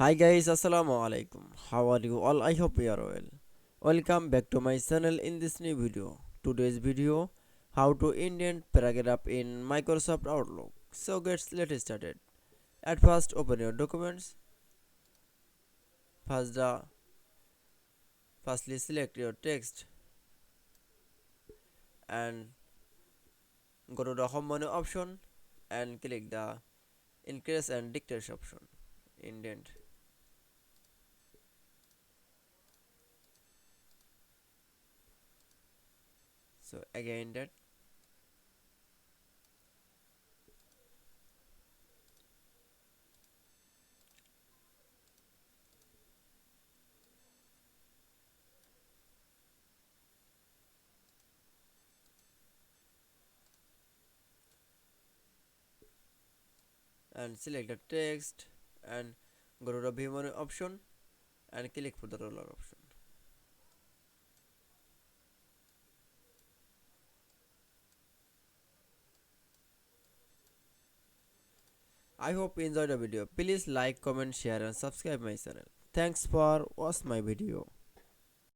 Hi guys, assalamu alaikum. How are you all? I hope you are well. Welcome back to my channel in this new video. Today's video, how to indent paragraph in Microsoft Outlook. So let's started. At first, open your documents. First, firstly select your text and go to the home menu option and click the increase and decrease option. Indent. So again that and select the text and go to the view menu option and click for the roller option. I hope you enjoyed the video. Please like, comment, share and subscribe my channel. Thanks for watching my video.